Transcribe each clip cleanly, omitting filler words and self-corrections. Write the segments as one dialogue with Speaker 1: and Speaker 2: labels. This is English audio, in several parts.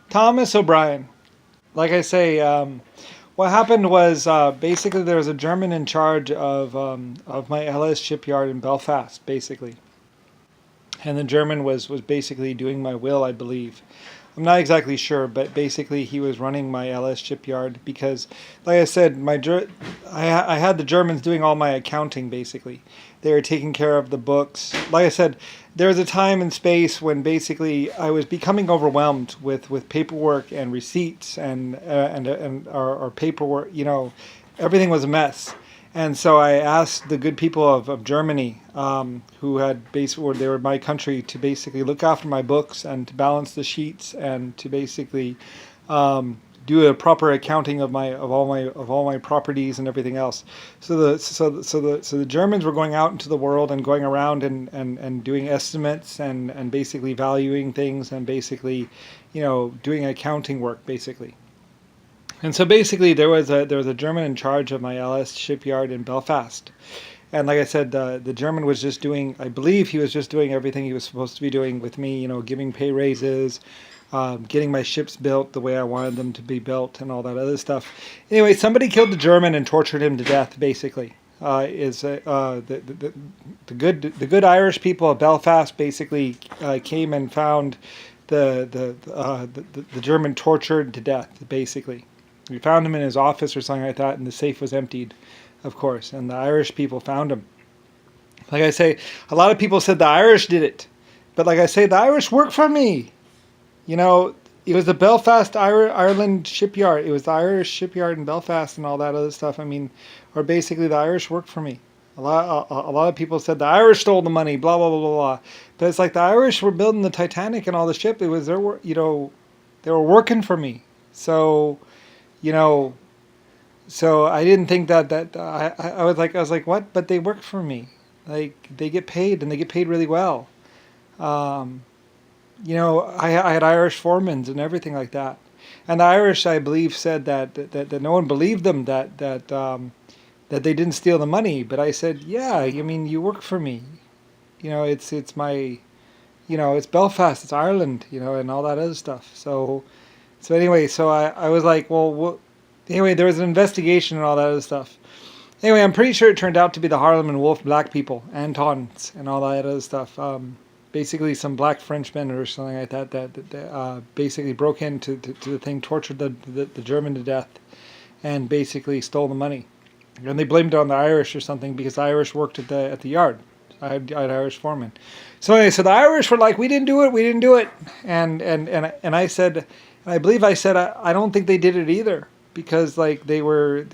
Speaker 1: Thomas O'Brien. Like I say, what happened was basically there was a German in charge of my LS shipyard in Belfast, basically, and the German was basically doing my will, I believe. I'm not exactly sure, but basically he was running my LS shipyard because, like I said, I had the Germans doing all my accounting. Basically, they were taking care of the books. Like I said, there was a time and space when basically I was becoming overwhelmed with paperwork and receipts and our paperwork. Everything was a mess. And so I asked the good people of Germany, who had basically, they were my country, to basically look after my books and to balance the sheets and to basically do a proper accounting of all my properties and everything else. So the Germans were going out into the world and going around and doing estimates and basically valuing things and basically, doing accounting work basically. And so basically, there was a German in charge of my LS shipyard in Belfast, and like I said, the German was just doing. I believe he was just doing everything he was supposed to be doing with me. Giving pay raises, getting my ships built the way I wanted them to be built, and all that other stuff. Anyway, somebody killed the German and tortured him to death. Basically, the good Irish people of Belfast basically came and found the German tortured to death. Basically, we found him in his office or something like that, and the safe was emptied, of course. And the Irish people found him. Like I say, a lot of people said the Irish did it, but like I say, the Irish work for me. You know, it was the Belfast, Ireland shipyard. It was the Irish shipyard in Belfast and all that other stuff. I mean, or basically the Irish worked for me. A lot of people said the Irish stole the money, blah blah blah blah blah. But it's like the Irish were building the Titanic and all the ship. It was their work. They were working for me. So, you know, so I didn't think that I was like what? But they work for me. Like they get paid and they get paid really well. Um, I had Irish foremans and everything like that. And the Irish, I believe, said that no one believed them that they didn't steal the money. But I said, yeah, I mean, you work for me. It's my, it's Belfast, it's Ireland, and all that other stuff. So anyway, so I was like, well, anyway, there was an investigation and all that other stuff. Anyway, I'm pretty sure it turned out to be the Harlem and Wolf black people, Antons, and all that other stuff. Basically, some black Frenchmen or something like that basically broke into to the thing, tortured the German to death, and basically stole the money. And they blamed it on the Irish or something because the Irish worked at the yard. I had Irish foremen. So anyway, so the Irish were like, we didn't do it, and I said, and I believe I said I don't think they did it either because like they were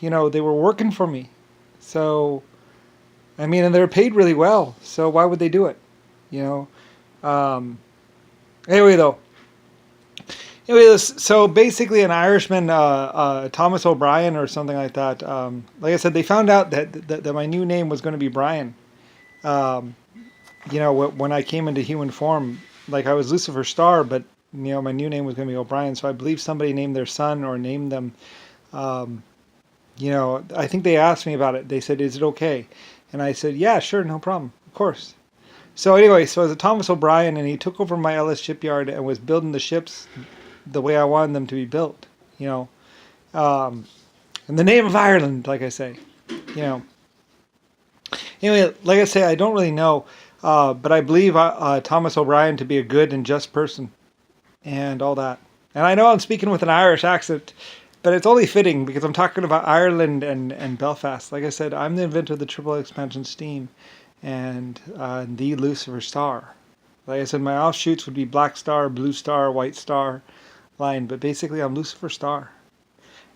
Speaker 1: working for me. So I mean, and they were paid really well. So why would they do it? You know. Anyway, though. Anyway, so basically, an Irishman, Thomas O'Brien or something like that. Like I said, they found out that my new name was going to be Brian. Um, when I came into human form, like I was Lucifer Star, but my new name was going to be O'Brien. So I believe somebody named their son or named them. Um, I think they asked me about it. They said, "Is it okay?" And I said, "Yeah, sure, no problem, of course." So anyway, so as a Thomas O'Brien, and he took over my Ellis shipyard and was building the ships the way I wanted them to be built. Um, in the name of Ireland, like I say, you know. Anyway, like I say, I don't really know, but I believe Thomas O'Brien to be a good and just person and all that. And I know I'm speaking with an Irish accent, but it's only fitting because I'm talking about Ireland and Belfast. Like I said, I'm the inventor of the triple expansion steam and the Lucifer Star. Like I said, my offshoots would be Black Star, Blue Star, White Star line, but basically I'm Lucifer Star.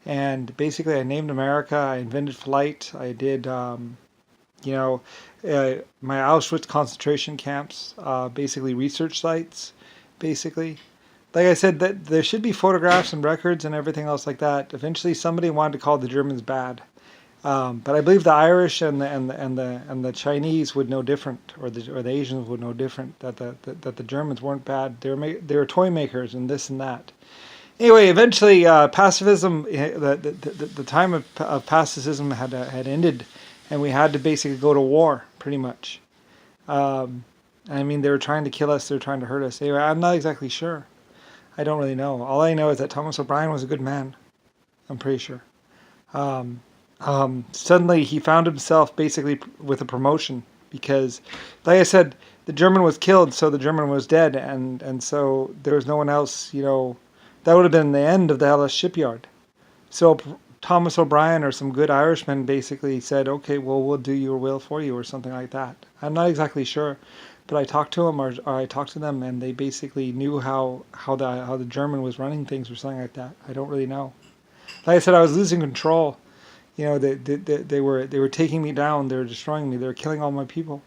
Speaker 1: And basically I named America, I invented flight, I did, my Auschwitz concentration camps, basically research sites, basically. Like I said, that there should be photographs and records and everything else like that. Eventually, somebody wanted to call the Germans bad, but I believe the Irish and the Chinese would know different, or the Asians would know different. That the Germans weren't bad. They were toy makers and this and that. Anyway, eventually, pacifism, the time of pacifism had ended, and we had to basically go to war, pretty much. I mean, they were trying to kill us. They were trying to hurt us. Anyway, I'm not exactly sure. I don't really know. All I know is that Thomas O'Brien was a good man. I'm pretty sure. Um, Suddenly he found himself basically with a promotion because, like I said, the German was killed, so the German was dead, and so there was no one else. That would have been the end of the Hellas shipyard. So Thomas O'Brien or some good Irishman basically said, "Okay, well, we'll do your will for you," or something like that. I'm not exactly sure, but I talked to him or I talked to them, and they basically knew how the German was running things or something like that. I don't really know. Like I said, I was losing control. They were taking me down. They were destroying me. They were killing all my people.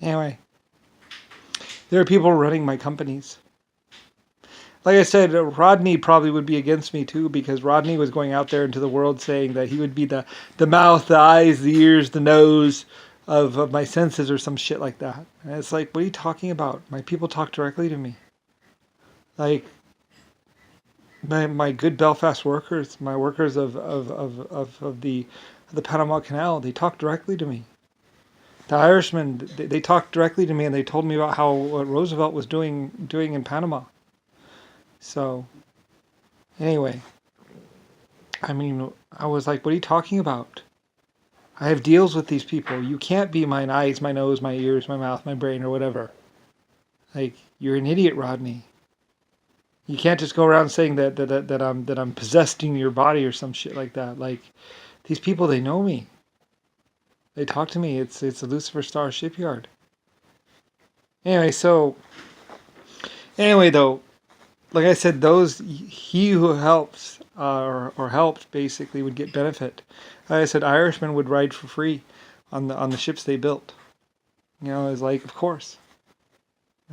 Speaker 1: Anyway, there are people running my companies. Like I said, Rodney probably would be against me too, because Rodney was going out there into the world saying that he would be the mouth, the eyes, the ears, the nose of my senses or some shit like that. And it's like, what are you talking about? My people talk directly to me. Like, my good Belfast workers, my workers of the Panama Canal, they talk directly to me. The Irishmen, they talked directly to me, and they told me about how what Roosevelt was doing in Panama. So, anyway, I mean, I was like, what are you talking about? I have deals with these people. You can't be my eyes, my nose, my ears, my mouth, my brain, or whatever. Like, you're an idiot, Rodney. You can't just go around saying that I'm possessing your body or some shit like that. Like, these people, they know me. They talk to me. It's the Lucifer Star shipyard. Anyway, though, like I said, he who helps or helped basically would get benefit. Like I said, Irishmen would ride for free on the ships they built. It's like, of course.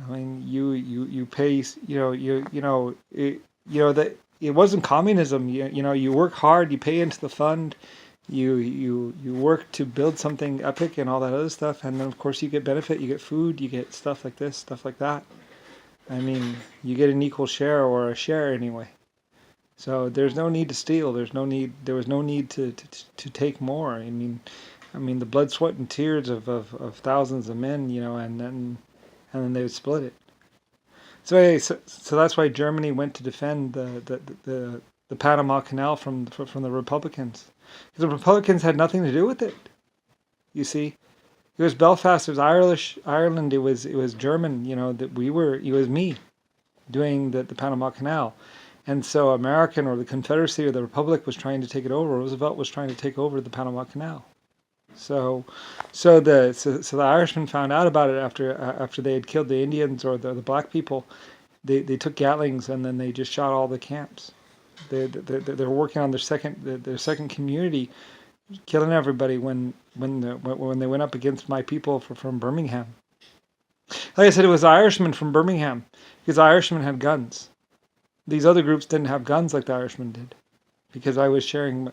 Speaker 1: I mean, you pay. That it wasn't communism. You work hard. You pay into the fund. You work to build something epic and all that other stuff, and then of course you get benefit. You get food. You get stuff like this, stuff like that. I mean, you get an equal share or a share anyway. So there's no need to steal. There was no need to take more. I mean the blood, sweat, and tears of thousands of men, and then they would split it. So anyway, so that's why Germany went to defend the Panama Canal from the Republicans. Because the Republicans had nothing to do with it. You see, it was Belfast, it was Ireland, it was German. It was me doing the Panama Canal. And so American or the Confederacy or the Republic was trying to take it over. Roosevelt was trying to take over the Panama Canal. So the Irishmen found out about it after they had killed the Indians or the black people. They took Gatlings and then they just shot all the camps. They're working on their second community, killing everybody when they went up against my people from Birmingham. Like I said, it was Irishmen from Birmingham because Irishmen had guns. These other groups didn't have guns like the Irishmen did, because I was sharing.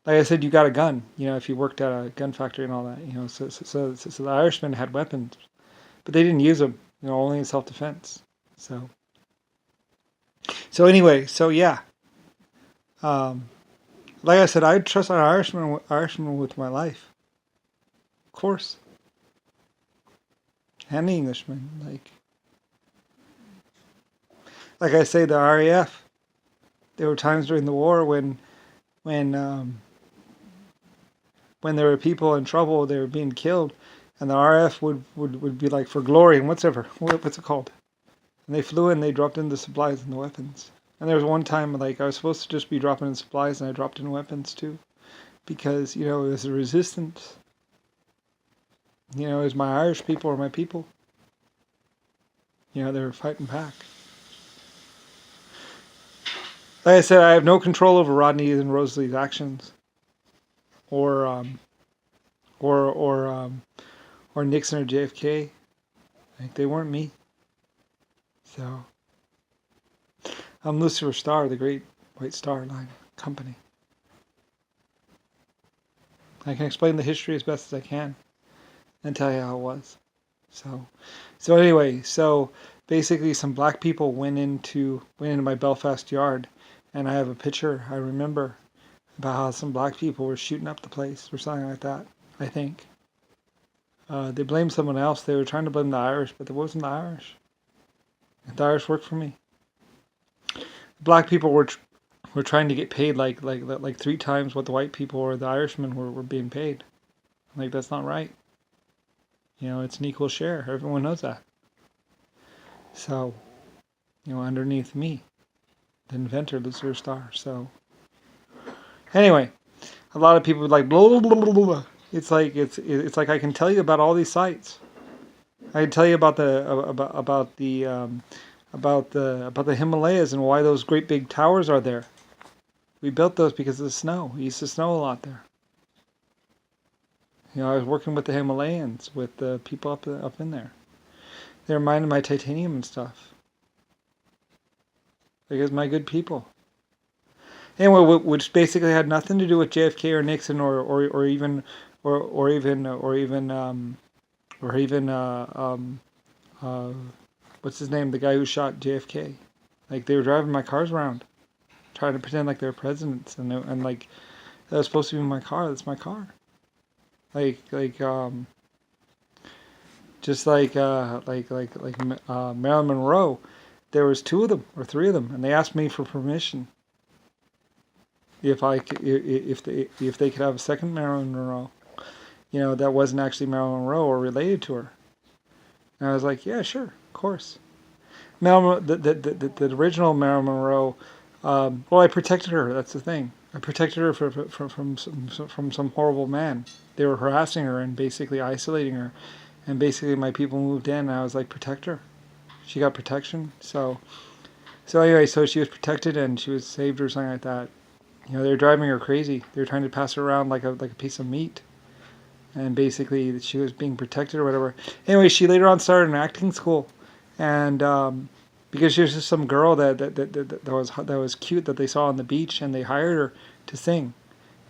Speaker 1: Like I said, you got a gun. If you worked at a gun factory and all that. So the Irishmen had weapons, but they didn't use them. Only in self-defense. So anyway, yeah. Like I said, I'd trust an Irishman with my life. Of course. And the Englishman. Like I say, the RAF. There were times during the war when there were people in trouble, they were being killed, and the RAF would be like, for glory and what's it called? And they flew in, they dropped in the supplies and the weapons. And there was one time, I was supposed to just be dropping in supplies, and I dropped in weapons too. Because, it was a resistance. It was my Irish people or my people. They were fighting back. Like I said, I have no control over Rodney and Rosalie's actions. Or Nixon or JFK. They weren't me. So, I'm Lucifer Star, the Great White Star Line Company. I can explain the history as best as I can and tell you how it was. So anyway, basically some black people went into my Belfast yard, and I have a picture, I remember, about how some black people were shooting up the place or something like that, I think. They blamed someone else. They were trying to blame the Irish, but it wasn't the Irish. The Irish work for me. Black people were trying to get paid like 3 times what the white people or the Irishmen were being paid. Like that's not right. It's an equal share. Everyone knows that. So, underneath me, the inventor, Lucifer Star. So, anyway, a lot of people are like blah, blah, blah, blah, blah. It's like I can tell you about all these sites. I can tell you about the Himalayas and why those great big towers are there. We built those because of the snow. It used to snow a lot there. I was working with the Himalayans, with the people up in there. They were mining my titanium and stuff. Because my good people. Anyway, which basically had nothing to do with JFK or Nixon or even what's his name, the guy who shot JFK. Like they were driving my cars around, trying to pretend like they were presidents, and like that was supposed to be my car. That's my car. Just like Marilyn Monroe, there was 2 of them or 3 of them, and they asked me for permission if they could have a second Marilyn Monroe, that wasn't actually Marilyn Monroe or related to her. And I was like, yeah, sure, of course. The original Marilyn Monroe, well, I protected her. That's the thing. I protected her from some horrible man. They were harassing her and basically isolating her. And basically my people moved in and I was like, protect her. She got protection. So anyway, so she was protected and she was saved or something like that. They were driving her crazy. They were trying to pass her around like a piece of meat. And basically she was being protected or whatever. Anyway, she later on started an acting school. And because she was just some girl that was cute that they saw on the beach, and they hired her to sing.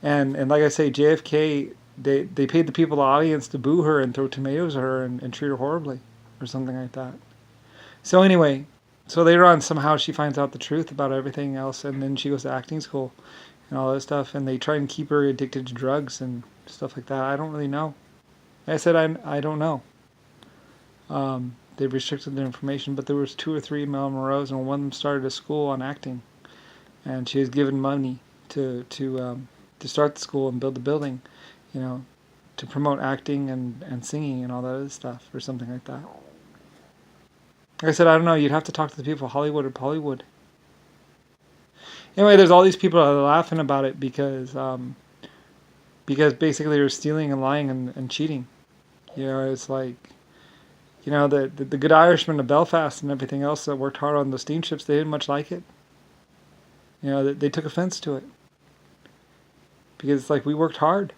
Speaker 1: And like I say, JFK, they paid the people, the audience, to boo her and throw tomatoes at her and treat her horribly or something like that. So anyway, so later on somehow she finds out the truth about everything else, and then she goes to acting school and all that stuff, and they try and keep her addicted to drugs and stuff like that. I don't really know. Like I said, I don't know. They restricted their information, but there was 2 or 3 Marilyn Monroes, and one of them started a school on acting, and she was given money to start the school and build the building, to promote acting and singing and all that other stuff, or something like that. Like I said, I don't know. You'd have to talk to the people of Hollywood or Bollywood. Anyway, there's all these people that are laughing about it because basically they're stealing and lying and cheating. It's like, the good Irishmen of Belfast and everything else that worked hard on the steamships, they didn't much like it. They took offense to it. Because it's like, we worked hard.